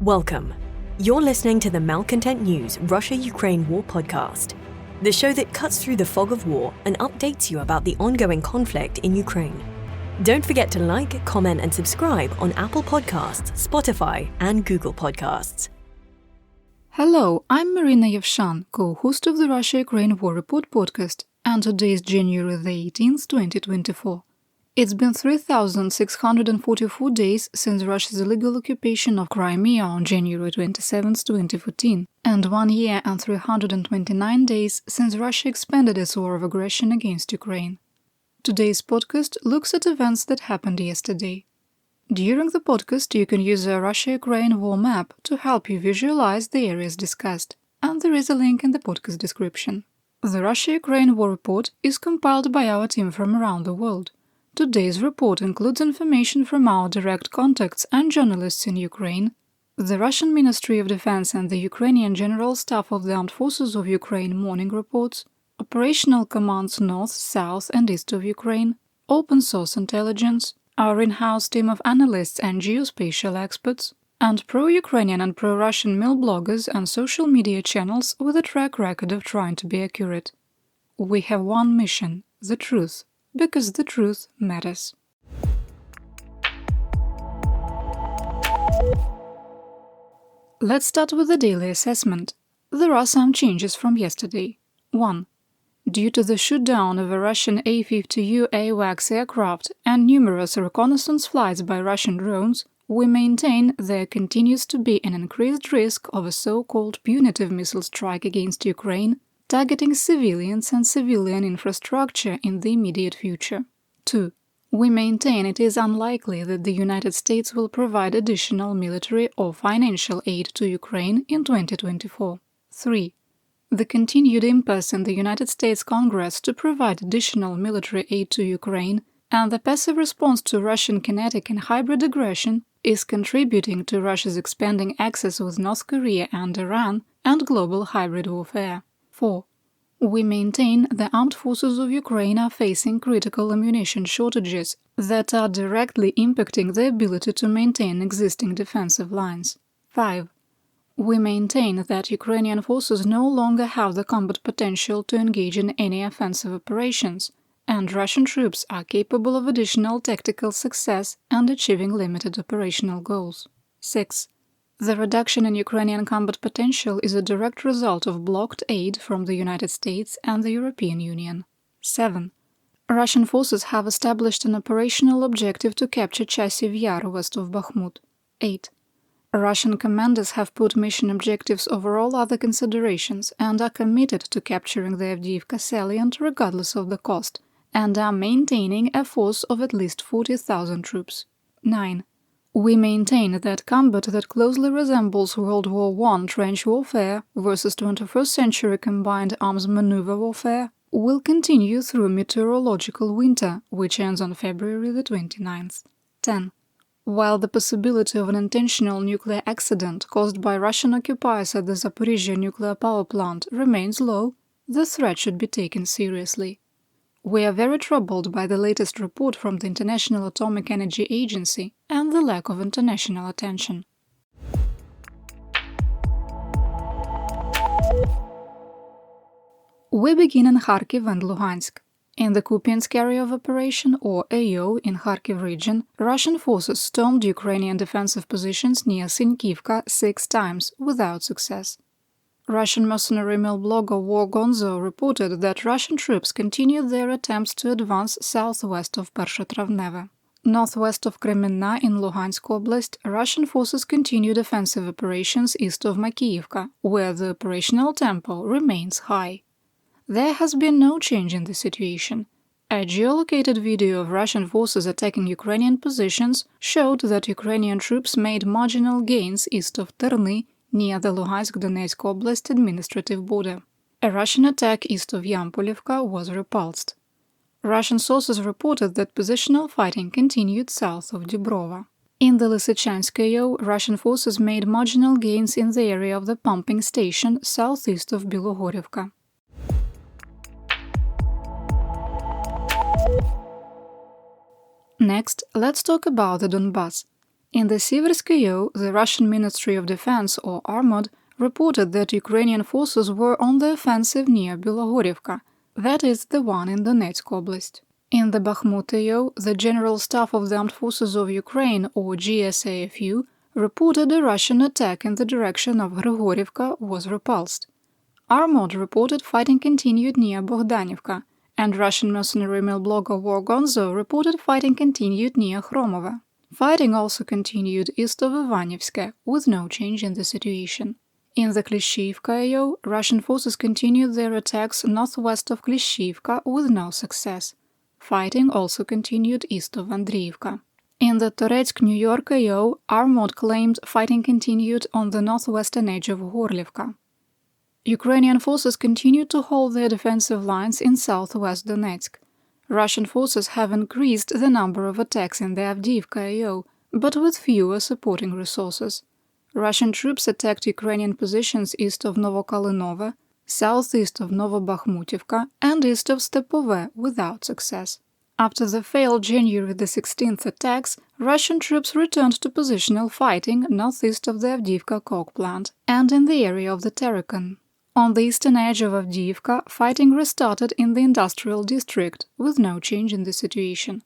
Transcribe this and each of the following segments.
Welcome. You're listening to the Malcontent News Russia-Ukraine War podcast, the show that cuts through the fog of war and updates you about the ongoing conflict in Ukraine. Don't forget to like, comment, and subscribe on Apple Podcasts, Spotify, and Google Podcasts. Hello, I'm Marina Yevshan, co-host of the Russia-Ukraine War Report podcast, and today is January the 18th, 2024. It's been 3,644 days since Russia's illegal occupation of Crimea on January 27, 2014, and 1 year and 329 days since Russia expanded its war of aggression against Ukraine. Today's podcast looks at events that happened yesterday. During the podcast, you can use a Russia-Ukraine war map to help you visualize the areas discussed, and there is a link in the podcast description. The Russia-Ukraine War Report is compiled by our team from around the world. Today's report includes information from our direct contacts and journalists in Ukraine, the Russian Ministry of Defense and the Ukrainian General Staff of the Armed Forces of Ukraine morning reports, operational commands north, south and east of Ukraine, open source intelligence, our in-house team of analysts and geospatial experts, and pro-Ukrainian and pro-Russian mill bloggers and social media channels with a track record of trying to be accurate. We have one mission: the truth. Because the truth matters. Let's start with the daily assessment. There are some changes from yesterday. 1. Due to the shoot-down of a Russian A-50U AWACS aircraft and numerous reconnaissance flights by Russian drones, we maintain there continues to be an increased risk of a so-called punitive missile strike against Ukraine, targeting civilians and civilian infrastructure in the immediate future. 2. We maintain it is unlikely that the United States will provide additional military or financial aid to Ukraine in 2024. 3. The continued impasse in the United States Congress to provide additional military aid to Ukraine and the passive response to Russian kinetic and hybrid aggression is contributing to Russia's expanding axis with North Korea and Iran and global hybrid warfare. 4. We maintain the armed forces of Ukraine are facing critical ammunition shortages that are directly impacting the ability to maintain existing defensive lines. 5. We maintain that Ukrainian forces no longer have the combat potential to engage in any offensive operations, and Russian troops are capable of additional tactical success and achieving limited operational goals. 6. The reduction in Ukrainian combat potential is a direct result of blocked aid from the United States and the European Union. 7. Russian forces have established an operational objective to capture Chasiv Yar west of Bakhmut. 8. Russian commanders have put mission objectives over all other considerations and are committed to capturing the Avdiivka salient regardless of the cost, and are maintaining a force of at least 40,000 troops. 9. We maintain that combat that closely resembles World War I trench warfare versus 21st century combined arms maneuver warfare will continue through meteorological winter, which ends on February the 29th. 10. While the possibility of an intentional nuclear accident caused by Russian occupiers at the Zaporizhzhia nuclear power plant remains low, the threat should be taken seriously. We are very troubled by the latest report from the International Atomic Energy Agency and the lack of international attention. We begin in Kharkiv and Luhansk. In the Kupiansk area of operation, or AO, in Kharkiv region, Russian forces stormed Ukrainian defensive positions near Sinkivka 6 times without success. Russian mercenary mill blogger War Gonzo reported that Russian troops continued their attempts to advance southwest of Pershetravneve. Northwest of Crimea in Luhansk Oblast, Russian forces continued offensive operations east of Makiyivka, where the operational tempo remains high. There has been no change in the situation. A geolocated video of Russian forces attacking Ukrainian positions showed that Ukrainian troops made marginal gains east of Terny, near the Luhansk-Donetsk Oblast administrative border. A Russian attack east of Yampolivka was repulsed. Russian sources reported that positional fighting continued south of Dubrova. In the Lysychansk AO, Russian forces made marginal gains in the area of the pumping station southeast of Bilogorivka. Next, let's talk about the Donbas. In the Severskoye, the Russian Ministry of Defense, or Armod, reported that Ukrainian forces were on the offensive near Bilogorivka, that is the one in Donetsk Oblast. In the Bakhmut AO, the General Staff of the Armed Forces of Ukraine, or GSAFU, reported a Russian attack in the direction of Grigorivka was repulsed. Armod reported fighting continued near Bogdanivka, and Russian mercenary mail blogger War Gonzo reported fighting continued near Khromovo. Fighting also continued east of Ivanivska, with no change in the situation. In the Klishchiivka AO, Russian forces continued their attacks northwest of Klishchiivka with no success. Fighting also continued east of Andriivka. In the Toretsk, New York AO, Armod claimed fighting continued on the northwestern edge of Gorlivka. Ukrainian forces continued to hold their defensive lines in southwest Donetsk. Russian forces have increased the number of attacks in the Avdiivka AO, but with fewer supporting resources. Russian troops attacked Ukrainian positions east of Novokalinovo, southeast of Novobakhmutivka, and east of Stepove without success. After the failed January the 16th attacks, Russian troops returned to positional fighting northeast of the Avdiivka coke plant and in the area of the Terrakan. On the eastern edge of Avdiivka, fighting restarted in the industrial district, with no change in the situation.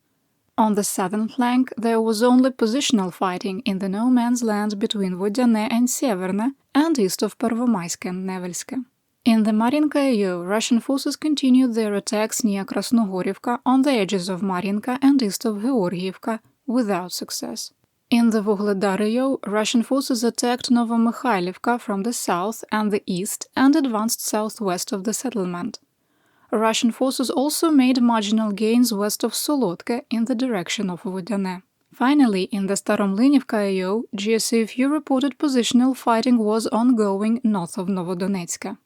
On the southern flank, there was only positional fighting in the no-man's land between Vodyane and Severne and east of Pervomaisk and Nevelske. In the Marinka AO, Russian forces continued their attacks near Krasnogorivka on the edges of Marinka and east of Georgievka without success. In the Vuhledar AO, Russian forces attacked Novomykhailivka from the south and the east and advanced southwest of the settlement. Russian forces also made marginal gains west of Solotka in the direction of Vodyane. Finally, in the Staromlynivka AO, GSAFU reported positional fighting was ongoing north of Novodonetsk.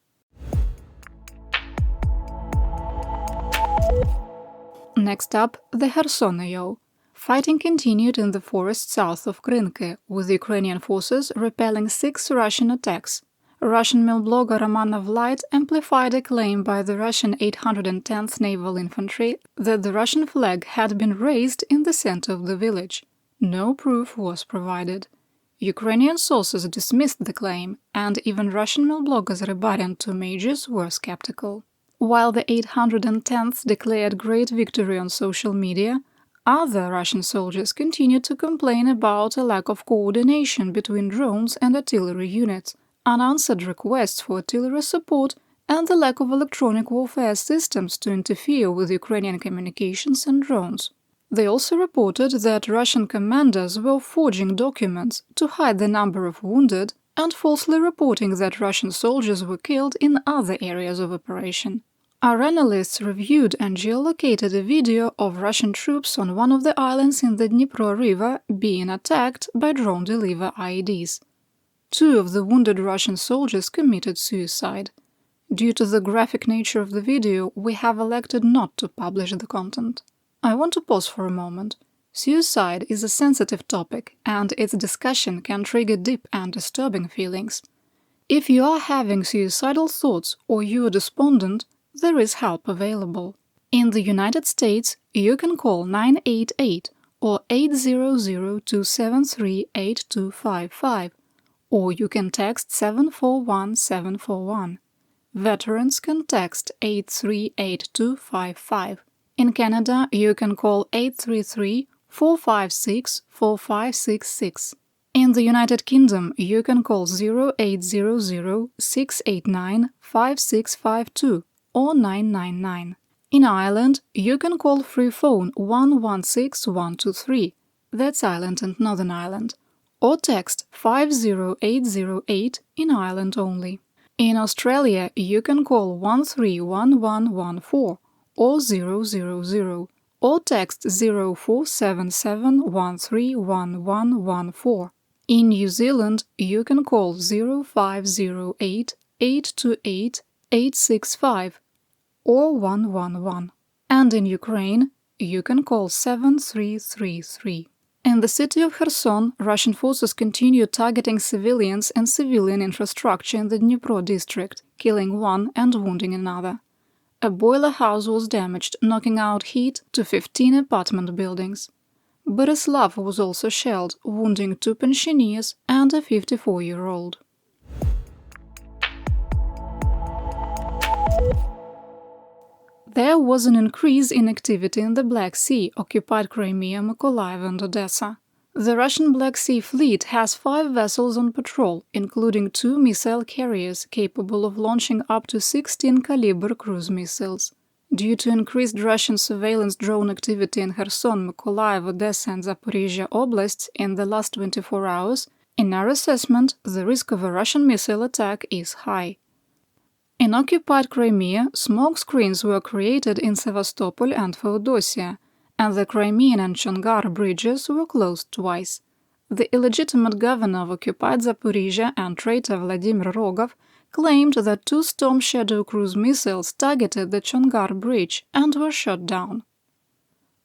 Next up, the Kherson AO. Fighting continued in the forest south of Krinky, with Ukrainian forces repelling 6 Russian attacks. Russian mail blogger Romanov Light amplified a claim by the Russian 810th Naval Infantry that the Russian flag had been raised in the center of the village. No proof was provided. Ukrainian sources dismissed the claim, and even Russian mail bloggers Rybaryn and two majors were skeptical. While the 810th declared great victory on social media, other Russian soldiers continued to complain about a lack of coordination between drones and artillery units, unanswered requests for artillery support, and the lack of electronic warfare systems to interfere with Ukrainian communications and drones. They also reported that Russian commanders were forging documents to hide the number of wounded and falsely reporting that Russian soldiers were killed in other areas of operation. Our analysts reviewed and geolocated a video of Russian troops on one of the islands in the Dnipro River being attacked by drone-delivered IEDs. 2 of the wounded Russian soldiers committed suicide. Due to the graphic nature of the video, we have elected not to publish the content. I want to pause for a moment. Suicide is a sensitive topic, and its discussion can trigger deep and disturbing feelings. If you are having suicidal thoughts or you are despondent, there is help available. In the United States, you can call 988 or 800-273-8255, or you can text 741741. Veterans can text 838255. In Canada, you can call 833-456-4566. In the United Kingdom, you can call 0800-689-5652 or 999. In Ireland, you can call free phone 116123, that's Ireland and Northern Ireland, or text 50808 in Ireland only. In Australia, you can call 131114 or 000, or text 0477131114. In New Zealand, you can call 0508 828 865 or 111. And in Ukraine, you can call 7333. In the city of Kherson, Russian forces continue targeting civilians and civilian infrastructure in the Dnipro district, killing one and wounding another. A boiler house was damaged, knocking out heat to 15 apartment buildings. Borislav was also shelled, wounding 2 pensioners and a 54-year-old. There was an increase in activity in the Black Sea, occupied Crimea, Mykolaiv and Odesa. The Russian Black Sea Fleet has 5 vessels on patrol, including 2 missile carriers capable of launching up to 16-caliber cruise missiles. Due to increased Russian surveillance drone activity in Kherson, Mykolaiv, Odesa and Zaporizhia oblasts in the last 24 hours, in our assessment, the risk of a Russian missile attack is high. In occupied Crimea, smoke screens were created in Sevastopol and Feodosia, and the Crimean and Chongar bridges were closed twice. The illegitimate governor of occupied Zaporizhia and traitor Vladimir Rogov claimed that 2 Storm Shadow cruise missiles targeted the Chongar bridge and were shot down.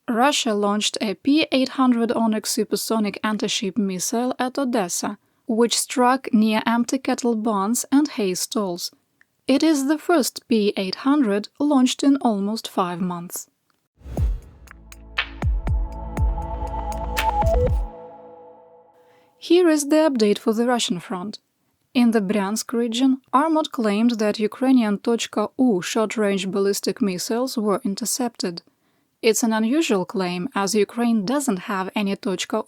Russia launched a P-800 Onyx supersonic anti-ship missile at Odessa, which struck near empty cattle barns and hay stalls. It is the first P-800 launched in almost 5 months. Here is the update for the Russian front. In the Bryansk region, Armod claimed that Ukrainian .U short-range ballistic missiles were intercepted. It's an unusual claim, as Ukraine doesn't have any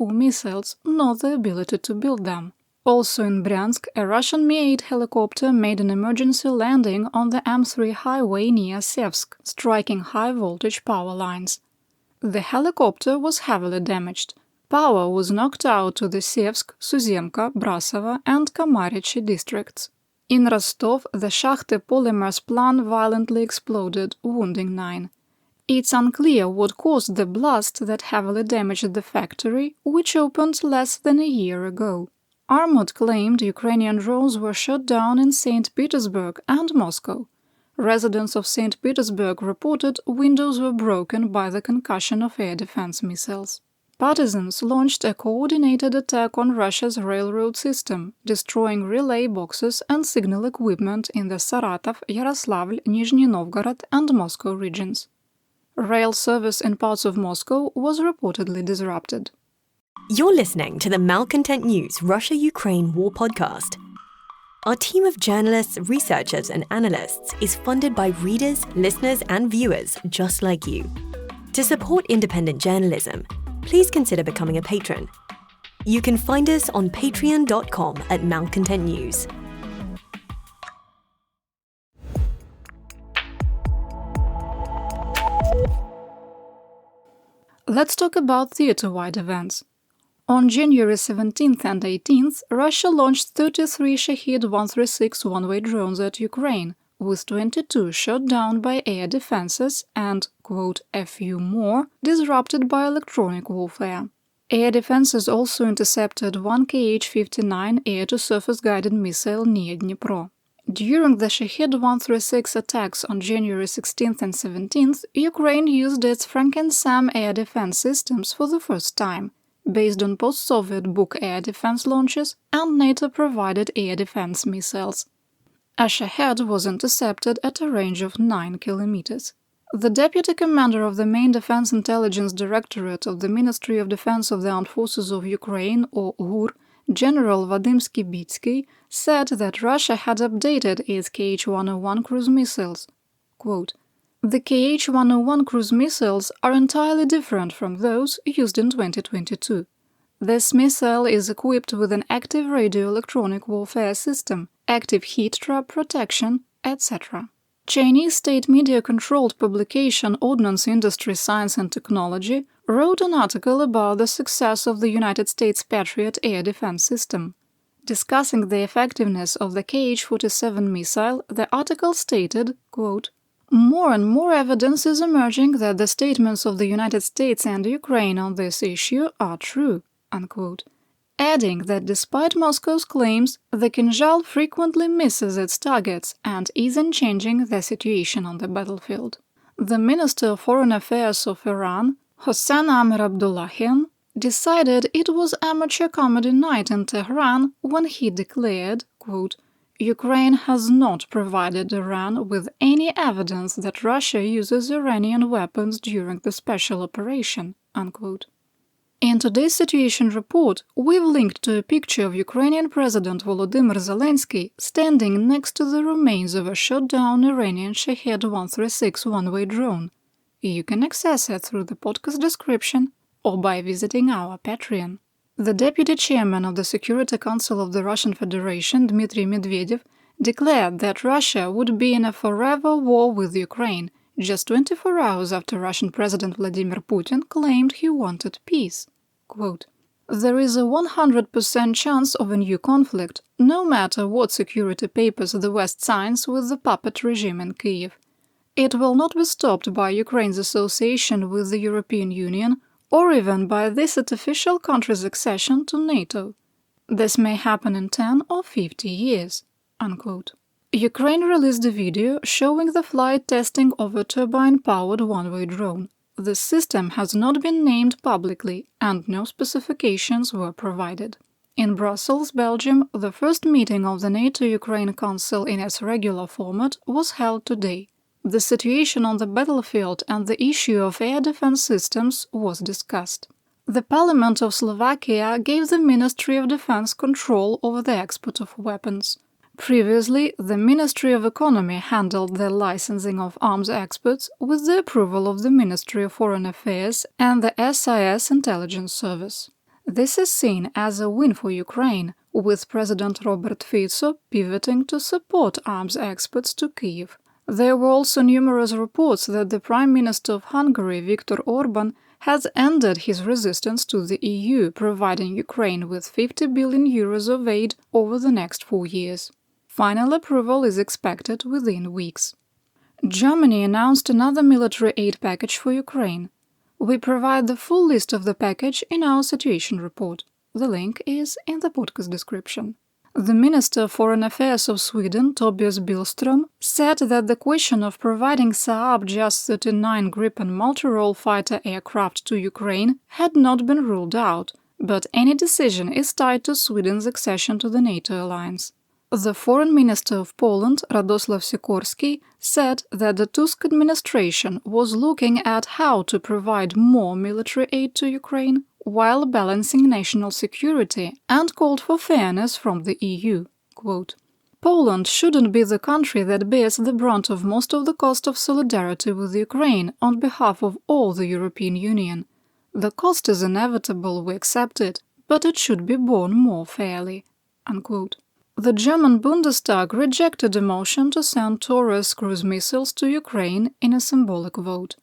.U missiles, nor the ability to build them. Also in Bryansk, a Russian Mi-8 helicopter made an emergency landing on the M3 highway near Sevsk, striking high-voltage power lines. The helicopter was heavily damaged. Power was knocked out to the Sevsk, Suzemka, Brasovo and Kamarichi districts. In Rostov, the Shakhty polymers plant violently exploded, wounding 9. It's unclear what caused the blast that heavily damaged the factory, which opened less than a year ago. Armod claimed Ukrainian drones were shot down in St. Petersburg and Moscow. Residents of St. Petersburg reported windows were broken by the concussion of air defense missiles. Partisans launched a coordinated attack on Russia's railroad system, destroying relay boxes and signal equipment in the Saratov, Yaroslavl, Nizhny Novgorod and Moscow regions. Rail service in parts of Moscow was reportedly disrupted. You're listening to the Malcontent News Russia-Ukraine War Podcast. Our team of journalists, researchers and analysts is funded by readers, listeners and viewers just like you. To support independent journalism, please consider becoming a patron. You can find us on patreon.com/Malcontent News. Let's talk about theater-wide events. On January 17th and 18th, Russia launched 33 Shahed 136 one-way drones at Ukraine, with 22 shot down by air defenses and, quote, a few more disrupted by electronic warfare. Air defenses also intercepted one Kh-59 air-to-surface guided missile near Dnipro. During the Shahed 136 attacks on January 16th and 17th, Ukraine used its Franken-Sam air defense systems for the first time, based on post-Soviet Buk air defense launches and NATO-provided air defense missiles. A Shahed was intercepted at a range of 9 kilometers. The deputy commander of the main Defense Intelligence Directorate of the Ministry of Defense of the Armed Forces of Ukraine, or GUR, General Vadim Skibitsky, said that Russia had updated its Kh-101 cruise missiles. Quote, "The Kh-101 cruise missiles are entirely different from those used in 2022. This missile is equipped with an active radio-electronic warfare system, active heat trap protection, etc." Chinese state media-controlled publication Ordnance Industry Science and Technology wrote an article about the success of the United States Patriot air defense system. Discussing the effectiveness of the Kh-47 missile, the article stated, quote, "More and more evidence is emerging that the statements of the United States and Ukraine on this issue are true," unquote. Adding that despite Moscow's claims, the Kinzhal frequently misses its targets and isn't changing the situation on the battlefield. The Minister of Foreign Affairs of Iran, Hossein Amir Abdullahian, decided it was amateur comedy night in Tehran when he declared, quote, "Ukraine has not provided Iran with any evidence that Russia uses Iranian weapons during the special operation," unquote. In today's situation report, we've linked to a picture of Ukrainian President Volodymyr Zelensky standing next to the remains of a shot-down Iranian Shahed 136 one-way drone. You can access it through the podcast description or by visiting our Patreon. The Deputy Chairman of the Security Council of the Russian Federation, Dmitry Medvedev, declared that Russia would be in a forever war with Ukraine, just 24 hours after Russian President Vladimir Putin claimed he wanted peace. Quote, "There is a 100% chance of a new conflict, no matter what security papers the West signs with the puppet regime in Kyiv. It will not be stopped by Ukraine's association with the European Union or even by this artificial country's accession to NATO. This may happen in 10 or 50 years." Unquote. Ukraine released a video showing the flight testing of a turbine-powered one-way drone. The system has not been named publicly, and no specifications were provided. In Brussels, Belgium, the first meeting of the NATO-Ukraine Council in its regular format was held today. The situation on the battlefield and the issue of air defense systems was discussed. The Parliament of Slovakia gave the Ministry of Defense control over the export of weapons. Previously, the Ministry of Economy handled the licensing of arms exports with the approval of the Ministry of Foreign Affairs and the SIS Intelligence Service. This is seen as a win for Ukraine, with President Robert Fico pivoting to support arms exports to Kyiv. There were also numerous reports that the Prime Minister of Hungary, Viktor Orban, has ended his resistance to the EU, providing Ukraine with 50 billion euros of aid over the next 4 years. Final approval is expected within weeks. Germany announced another military aid package for Ukraine. We provide the full list of the package in our situation report. The link is in the podcast description. The Minister of Foreign Affairs of Sweden, Tobias Billström, said that the question of providing Saab JAS-39 Gripen multi-role fighter aircraft to Ukraine had not been ruled out, but any decision is tied to Sweden's accession to the NATO alliance. The Foreign Minister of Poland, Radosław Sikorski, said that the Tusk administration was looking at how to provide more military aid to Ukraine while balancing national security and called for fairness from the EU. Quote, "Poland shouldn't be the country that bears the brunt of most of the cost of solidarity with Ukraine on behalf of all the European Union. The cost is inevitable, we accept it, but it should be borne more fairly." Unquote. The German Bundestag rejected a motion to send Taurus cruise missiles to Ukraine in a symbolic vote.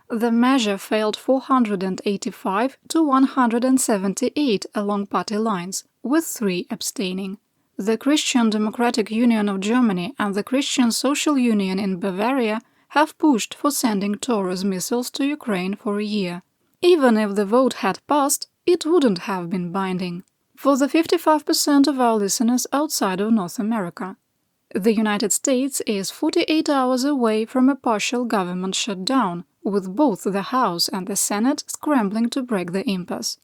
The measure failed 485 to 178 along party lines, with 3 abstaining. The Christian Democratic Union of Germany and the Christian Social Union in Bavaria have pushed for sending Taurus missiles to Ukraine for a year. Even if the vote had passed, it wouldn't have been binding. For the 55% of our listeners outside of North America, the United States is 48 hours away from a partial government shutdown, with both the House and the Senate scrambling to break the impasse.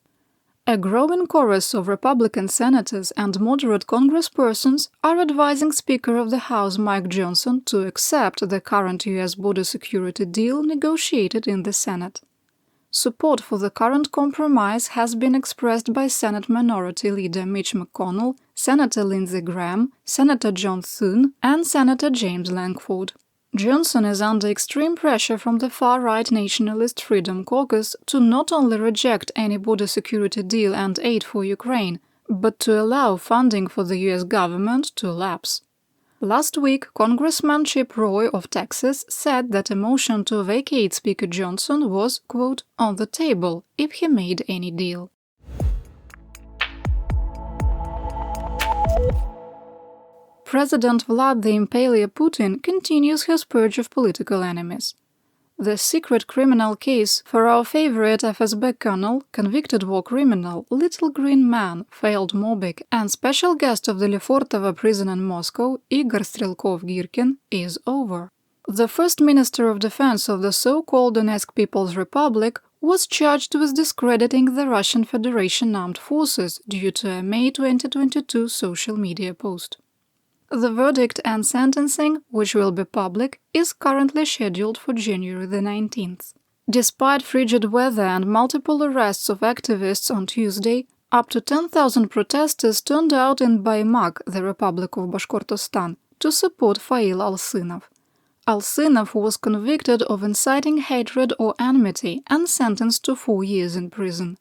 A growing chorus of Republican senators and moderate congresspersons are advising Speaker of the House Mike Johnson to accept the current U.S. border security deal negotiated in the Senate. Support for the current compromise has been expressed by Senate Minority Leader Mitch McConnell, Senator Lindsey Graham, Senator John Thune, and Senator James Lankford. Johnson is under extreme pressure from the far-right Nationalist Freedom Caucus to not only reject any border security deal and aid for Ukraine, but to allow funding for the U.S. government to lapse. Last week, Congressman Chip Roy of Texas said that a motion to vacate Speaker Johnson was, quote, on the table if he made any deal. President Vlad the Impaler Putin continues his purge of political enemies. The secret criminal case for our favorite FSB colonel, convicted war criminal, Little Green Man, failed Mobbik, and special guest of the Lefortovo prison in Moscow, Igor Strelkov-Girkin, is over. The first Minister of Defense of the so-called Donetsk People's Republic was charged with discrediting the Russian Federation Armed Forces due to a May 2022 social media post. The verdict and sentencing, which will be public, is currently scheduled for January the 19th. Despite frigid weather and multiple arrests of activists on Tuesday, up to 10,000 protesters turned out in Baimak, the Republic of Bashkortostan, to support Fail Alsynov. Alsynov was convicted of inciting hatred or enmity and sentenced to 4 years in prison.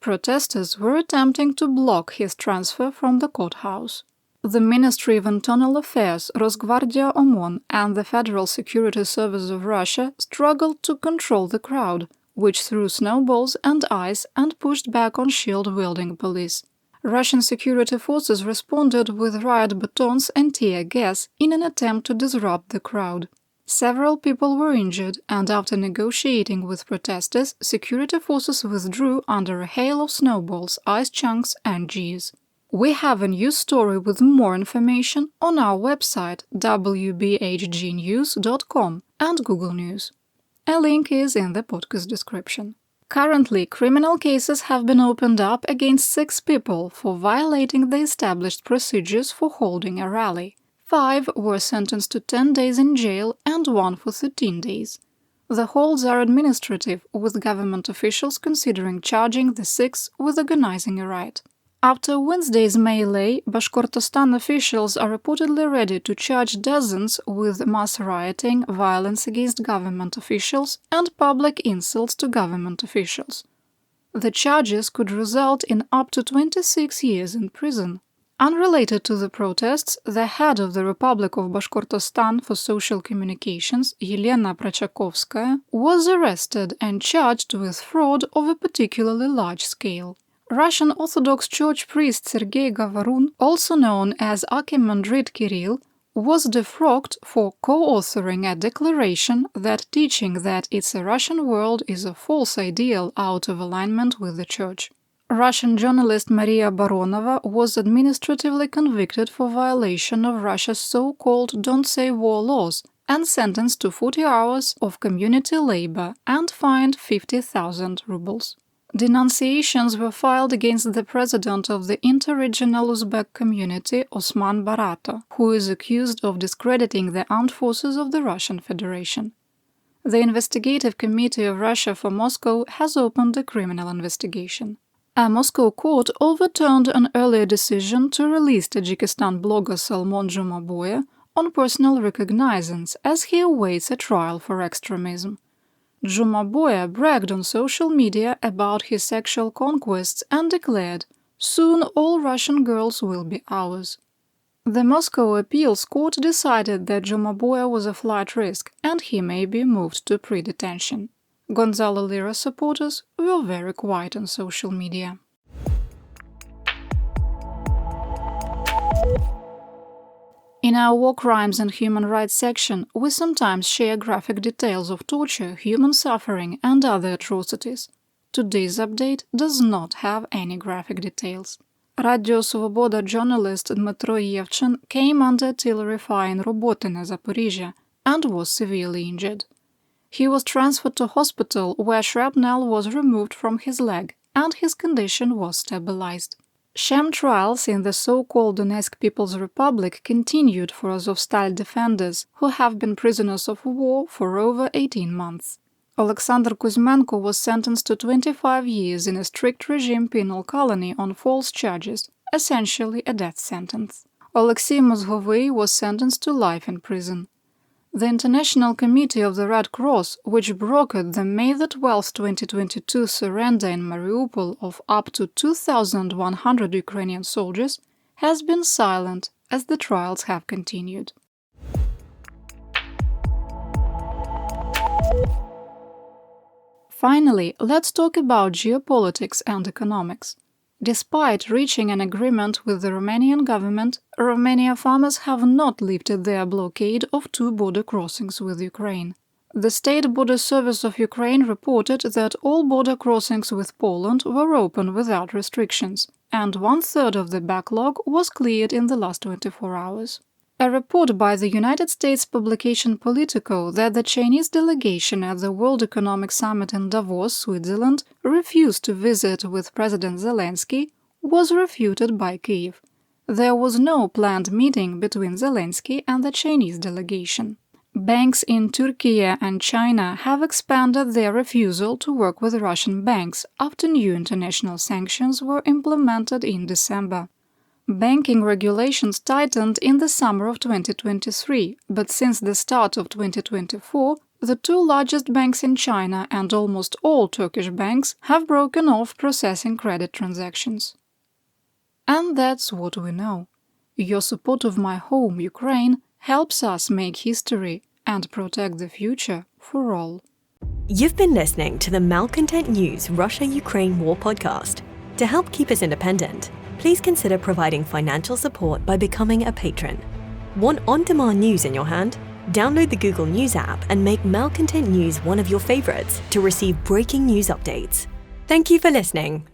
Protesters were attempting to block his transfer from the courthouse. The Ministry of Internal Affairs, Rosgvardia OMON, and the Federal Security Service of Russia struggled to control the crowd, which threw snowballs and ice and pushed back on shield-wielding police. Russian security forces responded with riot batons and tear gas in an attempt to disrupt the crowd. Several people were injured, and after negotiating with protesters, security forces withdrew under a hail of snowballs, ice chunks, and jeers. We have a news story with more information on our website wbhgnews.com and Google News. A link is in the podcast description. Currently, criminal cases have been opened up against 6 people for violating the established procedures for holding a rally. 5 were sentenced to 10 days in jail and 1 for 13 days. The holds are administrative, with government officials considering charging the 6 with organizing a riot. After Wednesday's melee, Bashkortostan officials are reportedly ready to charge dozens with mass rioting, violence against government officials, and public insults to government officials. The charges could result in up to 26 years in prison. Unrelated to the protests, the head of the Republic of Bashkortostan for Social Communications, Yelena Prachakovskaya, was arrested and charged with fraud of a particularly large scale. Russian Orthodox Church priest Sergei Gavarun, also known as Archimandrite Kirill, was defrocked for co-authoring a declaration that teaching that it's a Russian world is a false ideal out of alignment with the Church. Russian journalist Maria Baronova was administratively convicted for violation of Russia's so-called Don't Say War laws and sentenced to 40 hours of community labor and fined 50,000 rubles. Denunciations were filed against the president of the inter-regional Uzbek community, Osman Barato, who is accused of discrediting the armed forces of the Russian Federation. The Investigative Committee of Russia for Moscow has opened a criminal investigation. A Moscow court overturned an earlier decision to release Tajikistan blogger Salmon Jumaboya on personal recognizance as he awaits a trial for extremism. Jumaboya bragged on social media about his sexual conquests and declared, "Soon all Russian girls will be ours." The Moscow Appeals Court decided that Jumaboya was a flight risk and he may be moved to pre-detention. Gonzalo Lira supporters were very quiet on social media. In our War Crimes and Human Rights section, we sometimes share graphic details of torture, human suffering, and other atrocities. Today's update does not have any graphic details. Radio Svoboda journalist Marina Yevshan came under artillery fire in Robotine, Zaporizhia, and was severely injured. He was transferred to hospital where shrapnel was removed from his leg, and his condition was stabilized. Sham trials in the so-called Donetsk People's Republic continued for Azovstal defenders, who have been prisoners of war for over 18 months. Alexander Kuzmenko was sentenced to 25 years in a strict regime penal colony on false charges, essentially a death sentence. Alexei Mozgovy was sentenced to life in prison. The International Committee of the Red Cross, which brokered the May 12, 2022 surrender in Mariupol of up to 2,100 Ukrainian soldiers, has been silent as the trials have continued. Finally, let's talk about geopolitics and economics. Despite reaching an agreement with the Romanian government, Romania farmers have not lifted their blockade of 2 border crossings with Ukraine. The State Border Service of Ukraine reported that all border crossings with Poland were open without restrictions, and 1/3 of the backlog was cleared in the last 24 hours. A report by the United States publication Politico that the Chinese delegation at the World Economic Summit in Davos, Switzerland, refused to visit with President Zelensky was refuted by Kyiv. There was no planned meeting between Zelensky and the Chinese delegation. Banks in Turkey and China have expanded their refusal to work with Russian banks after new international sanctions were implemented in December. Banking regulations tightened in the summer of 2023, but since the start of 2024, the two largest banks in China and almost all Turkish banks have broken off processing credit transactions. And that's what we know. Your support of my home, Ukraine, helps us make history and protect the future for all. You've been listening to the Malcontent News Russia-Ukraine War podcast. To help keep us independent, please consider providing financial support by becoming a patron. Want on-demand news in your hand? Download the Google News app and make Malcontent News one of your favorites to receive breaking news updates. Thank you for listening.